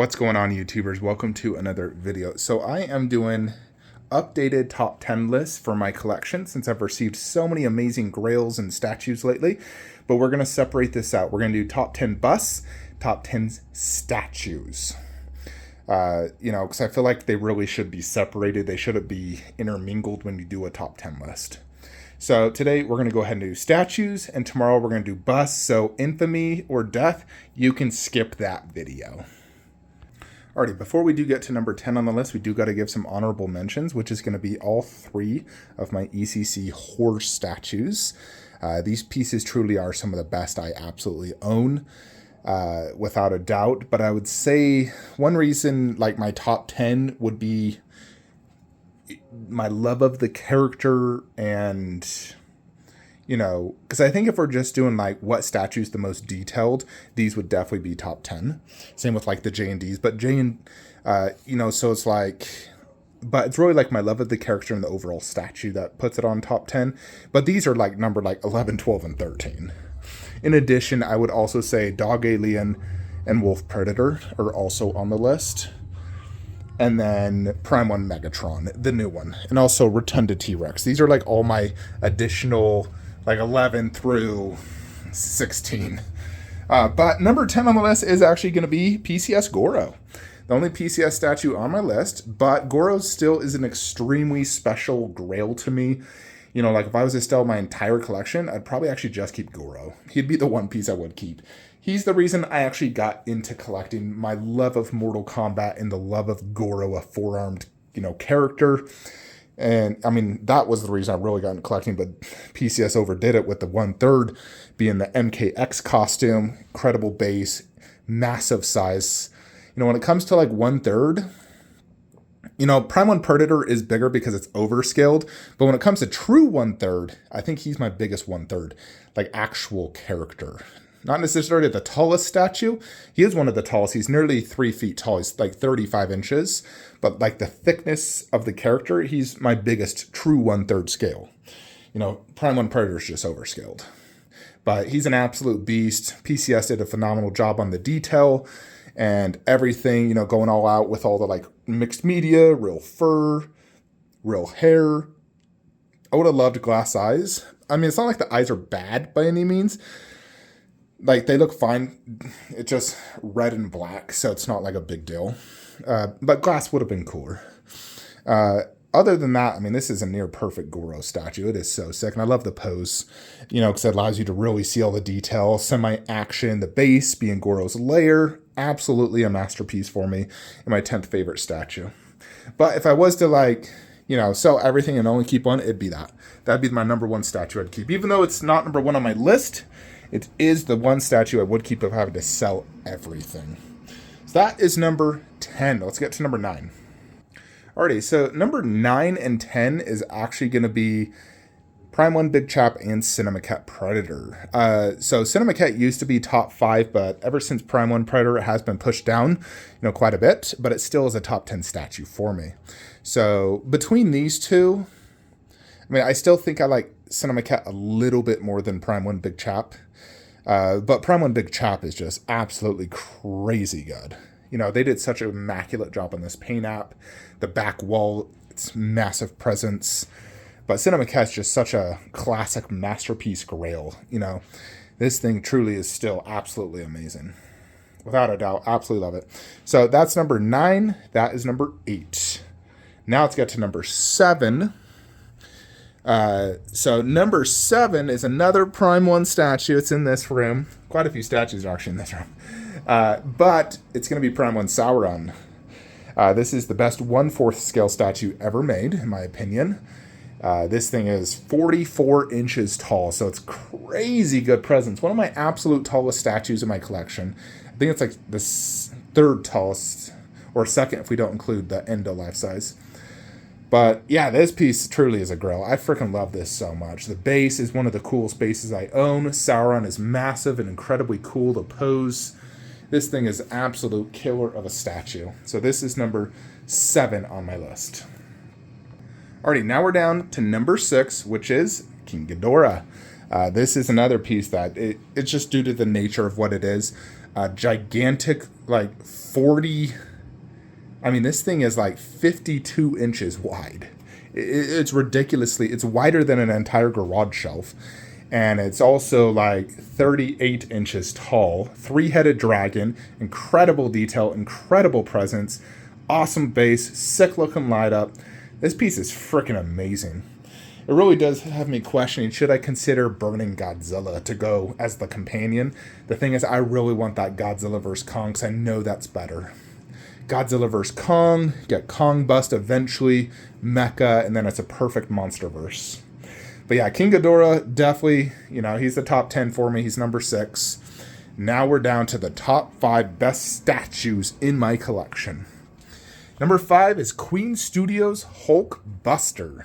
What's going on, YouTubers? Welcome to another video. So I am doing updated top 10 lists for my collection since I've received so many amazing grails and statues lately. But we're going to separate this out. We're going to do top 10 busts, top 10 statues. Because I feel like they really should be separated. They shouldn't be intermingled when you do a top 10 list. So today we're going to go ahead and do statues, and tomorrow we're going to do busts. So infamy or death, you can skip that video. Alrighty, before we do get to number 10 on the list, we do got to give some honorable mentions, which is going to be all three of my ECC horse statues. These pieces truly are some of the best I absolutely own, without a doubt. But I would say one reason, like my top 10 would be my love of the character and, because I think if we're just doing like what statue's the most detailed, these would definitely be top 10. Same with like the J&Ds, but so it's like, but it's really like my love of the character and the overall statue that puts it on top 10. But these are like numbered like 11, 12, and 13. In addition, I would also say Dog Alien and Wolf Predator are also on the list. And then Prime 1 Megatron, the new one. And also Rotunda T-Rex. These are like all my additional like 11 through 16. But number 10 on the list is actually going to be PCS Goro. The only PCS statue on my list, but Goro still is an extremely special grail to me. Like if I was to sell my entire collection, I'd probably actually just keep Goro. He'd be the one piece I would keep. He's the reason I actually got into collecting. My love of Mortal Kombat and the love of Goro, a four-armed, character. And, I mean, that was the reason I really got into collecting, but PCS overdid it with the 1/3 being the MKX costume, incredible base, massive size. When it comes to, like, 1/3, Prime 1 Predator is bigger because it's overscaled, but when it comes to true 1/3, I think he's my biggest 1/3, like, actual character. Not necessarily the tallest statue. He is one of the tallest. He's nearly 3 feet tall. He's like 35 inches. But like the thickness of the character, he's my biggest true 1/3 scale. Prime 1 Predator is just overscaled. But he's an absolute beast. PCS did a phenomenal job on the detail and everything, going all out with all the like mixed media, real fur, real hair. I would have loved glass eyes. I mean, it's not like the eyes are bad by any means. Like, they look fine. It's just red and black, so it's not like a big deal. But glass would have been cooler. Other than that, I mean, this is a near perfect Goro statue. It is so sick, and I love the pose, because it allows you to really see all the detail. Semi-action, the base being Goro's lair. Absolutely a masterpiece for me, and my 10th favorite statue. But if I was to, sell everything and only keep one, it'd be that. That'd be my number one statue I'd keep. Even though it's not number one on my list, it is the one statue I would keep if having to sell everything. So that is number 10. Let's get to number 9. Alrighty, so number 9 and 10 is actually going to be Prime 1 Big Chap and Cinemacat Predator. So Cinemacat used to be top 5, but ever since Prime 1 Predator, it has been pushed down, quite a bit, but it still is a top 10 statue for me. So between these two, I mean, I still think I like Cinemacat a little bit more than Prime 1 Big Chap. But Prime 1 Big Chap is just absolutely crazy good. They did such an immaculate job on this paint app. The back wall, its massive presence. But Cinemacat's just such a classic masterpiece grail. This thing truly is still absolutely amazing. Without a doubt, absolutely love it. So that's number 9. That is number 8. Now let's get to number 7. So number 7 is another Prime 1 statue. It's in this room. Quite a few statues are actually in this room. But it's going to be Prime 1 Sauron. This is the best 1/4 scale statue ever made, in my opinion. This thing is 44 inches tall, so it's crazy good presence. One of my absolute tallest statues in my collection. I think it's like the 3rd tallest, or 2nd if we don't include the Endo life size. But yeah, this piece truly is a grail. I freaking love this so much. The base is one of the coolest bases I own. Sauron is massive and incredibly cool to pose. This thing is absolute killer of a statue. So this is number 7 on my list. Alrighty, now we're down to number 6, which is King Ghidorah. This is another piece that it's just due to the nature of what it is. Gigantic, like 40. I mean, this thing is like 52 inches wide. It's ridiculously, it's wider than an entire garage shelf. And it's also like 38 inches tall. Three-headed dragon, incredible detail, incredible presence, awesome base, sick looking light up. This piece is freaking amazing. It really does have me questioning, should I consider burning Godzilla to go as the companion? The thing is, I really want that Godzilla vs. Kong, because I know that's better. Godzilla vs. Kong, get Kong bust eventually, Mecha, and then it's a perfect monsterverse. But yeah, King Ghidorah, definitely, you know, he's the top 10 for me. He's number 6. Now we're down to the top 5 best statues in my collection. Number 5 is Queen Studios' Hulkbuster.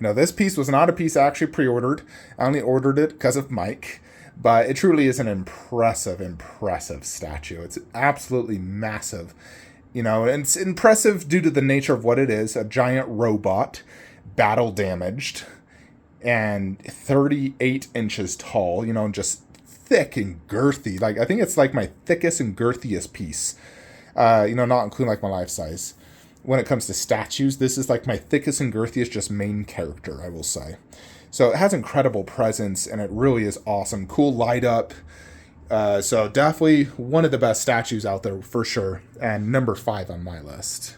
You know, this piece was not a piece I actually pre-ordered. I only ordered it because of Mike. But it truly is an impressive statue. It's absolutely massive. You know, and it's impressive due to the nature of what it is. A giant robot, battle damaged, and 38 inches tall. You know, and just thick and girthy. Like, I think it's like my thickest and girthiest piece. You know, not including like my life size. When it comes to statues, this is like my thickest and girthiest just main character, I will say. So it has incredible presence, and it really is awesome. Cool light up. So definitely one of the best statues out there for sure. And number 5 on my list.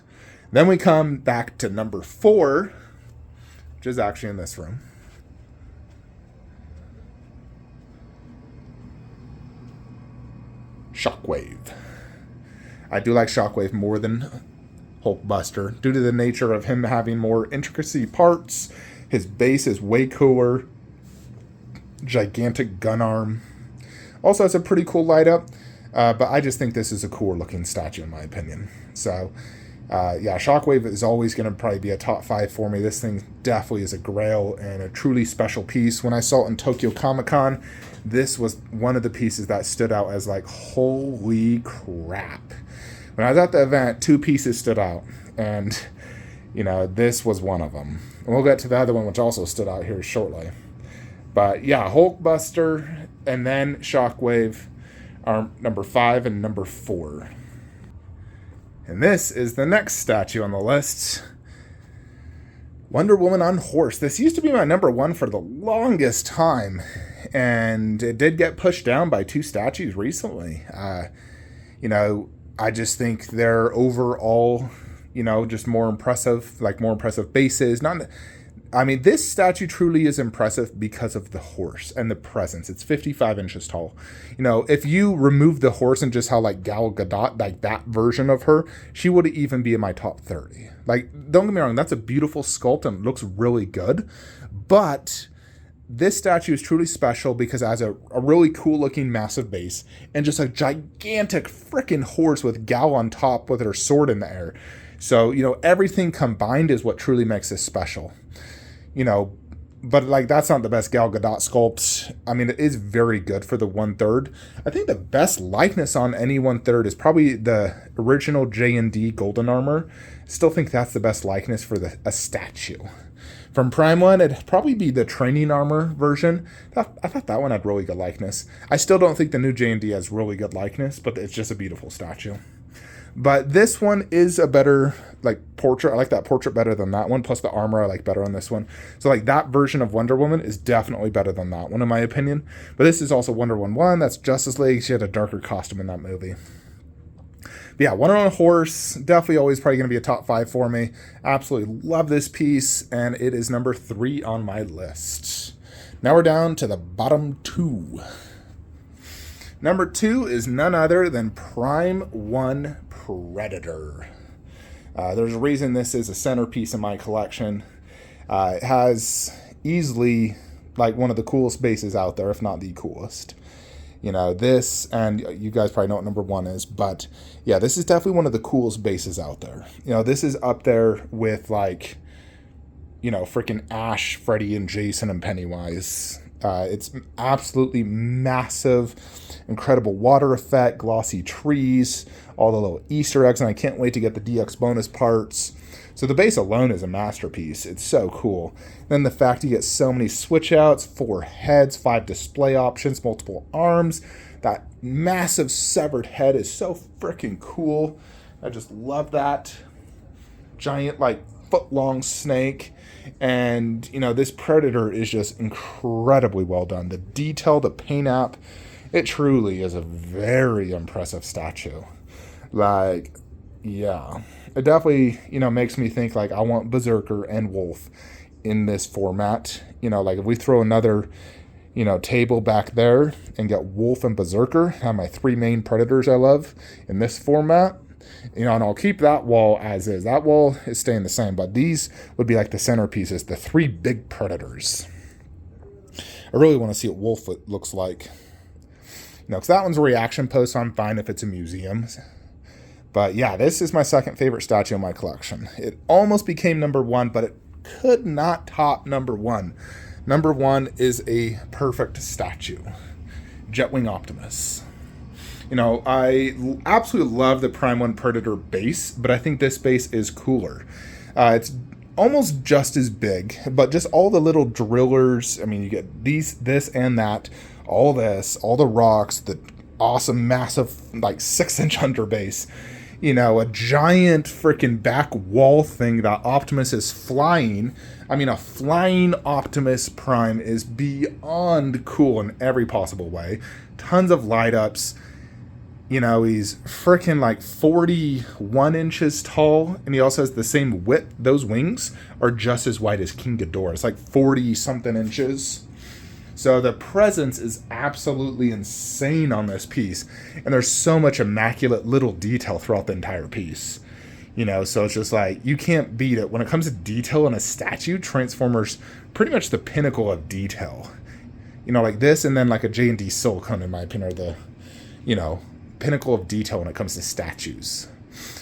Then we come back to number 4, which is actually in this room. Shockwave. I do like Shockwave more than Hulkbuster due to the nature of him having more intricacy parts. His base is way cooler. Gigantic gun arm. Also has a pretty cool light up. But I just think this is a cool looking statue in my opinion. So, yeah, Shockwave is always going to probably be a top 5 for me. This thing definitely is a grail and a truly special piece. When I saw it in Tokyo Comic Con, this was one of the pieces that stood out as like, holy crap. When I was at the event, 2 pieces stood out. And, you know, this was one of them. And we'll get to the other one, which also stood out here shortly. But yeah, Hulkbuster and then Shockwave are number 5 and number 4. And this is the next statue on the list. Wonder Woman on horse. This used to be my number 1 for the longest time. And it did get pushed down by 2 statues recently. You know, I just think they're overall, you know, just more impressive, like more impressive bases. I mean, this statue truly is impressive because of the horse and the presence. It's 55 inches tall. You know, if you remove the horse and just how like Gal Gadot, like that version of her, she would even be in my top 30. Like, don't get me wrong, that's a beautiful sculpt and looks really good. But this statue is truly special because it has a really cool looking massive base and just a gigantic freaking horse with Gal on top with her sword in the air. So, you know, everything combined is what truly makes this special. You know, but like that's not the best Gal Gadot sculpt. I mean, it is very good for the 1/3. I think the best likeness on any 1/3 is probably the original J&D Golden Armor. Still think that's the best likeness for a statue. From Prime 1, it'd probably be the training armor version. I thought that one had really good likeness. I still don't think the new J&D has really good likeness, but it's just a beautiful statue. But this one is a better, like, portrait. I like that portrait better than that one. Plus the armor I like better on this one. So, like, that version of Wonder Woman is definitely better than that one, in my opinion. But this is also Wonder Woman 1. That's Justice League. She had a darker costume in that movie. But yeah, Wonder on a horse. Definitely always probably going to be a top 5 for me. Absolutely love this piece. And it is number 3 on my list. Now we're down to the bottom 2. Number 2 is none other than Prime 1 Predator. There's a reason this is a centerpiece in my collection. It has easily like one of the coolest bases out there, if not the coolest. You know, this, and you guys probably know what number 1 is, but yeah, this is definitely one of the coolest bases out there. You know, this is up there with like, you know, freaking Ash, Freddy, and Jason, and Pennywise. It's absolutely massive, incredible water effect, glossy trees, all the little Easter eggs, and I can't wait to get the DX bonus parts. So the base alone is a masterpiece. It's so cool. Then the fact you get so many switch outs, 4 heads, 5 display options, multiple arms, that massive severed head is so freaking cool. I just love that. Giant, like, foot-long snake. And, you know, this Predator is just incredibly well done. The detail, the paint app, it truly is a very impressive statue. Like, yeah. It definitely, you know, makes me think, like, I want Berserker and Wolf in this format. You know, like, if we throw another, you know, table back there and get Wolf and Berserker, have my 3 main Predators I love in this format, you know, and I'll keep that wall as is. That wall is staying the same, but these would be like the centerpieces, the 3 big Predators. I really want to see what Wolf looks like. You know, because that one's a reaction post, so I'm fine if it's a museum. But yeah, this is my second favorite statue in my collection. It almost became number 1, but it could not top number 1. Number 1 is a perfect statue. Jetwing Optimus. You know, I absolutely love the Prime 1 Predator base, but I think this base is cooler. It's almost just as big, but just all the little drillers. I mean, you get this and that, all this, all the rocks, the awesome, massive, like 6-inch underbase. You know, a giant freaking back wall thing that Optimus is flying. I mean, a flying Optimus Prime is beyond cool in every possible way. Tons of light ups. You know, he's freaking like 41 inches tall, and he also has the same width. Those wings are just as wide as King Ghidorah. It's like 40-something inches. So the presence is absolutely insane on this piece, and there's so much immaculate little detail throughout the entire piece. You know, so it's just like, you can't beat it. When it comes to detail in a statue, Transformers pretty much the pinnacle of detail. You know, like this and then like a J&D Silicone, in my opinion, are the, you know, pinnacle of detail when it comes to statues.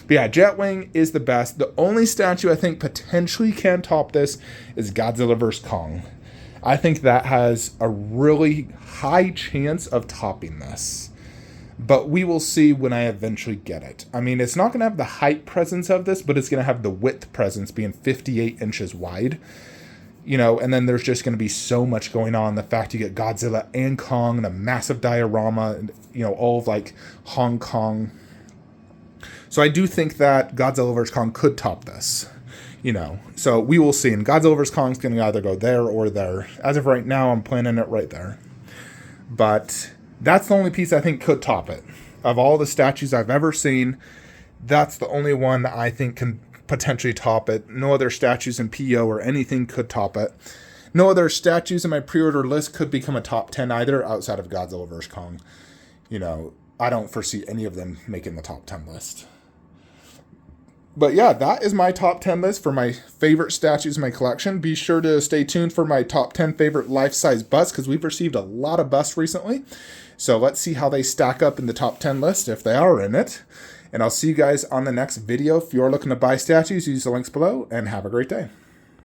But yeah, Jetwing is the best. The only statue I think potentially can top this is Godzilla vs. Kong. I think that has a really high chance of topping this. But we will see when I eventually get it. I mean, it's not going to have the height presence of this, but it's going to have the width presence, being 58 inches wide. You know, and then there's just going to be so much going on. The fact you get Godzilla and Kong and a massive diorama, and, you know, all of like Hong Kong. So I do think that Godzilla vs. Kong could top this. You know, so we will see. And Godzilla vs. Kong's going to either go there or there. As of right now, I'm planning it right there. But that's the only piece I think could top it. Of all the statues I've ever seen, that's the only one I think can potentially top it. No other statues in PO or anything could top it. No other statues in my pre-order list could become a top 10 either, outside of Godzilla vs. Kong. You know, I don't foresee any of them making the top 10 list. But yeah, that is my top 10 list for my favorite statues in my collection. Be sure to stay tuned for my top 10 favorite life-size busts, because we've received a lot of busts recently. So let's see how they stack up in the top 10 list, if they are in it. And I'll see you guys on the next video. If you're looking to buy statues, use the links below, and have a great day.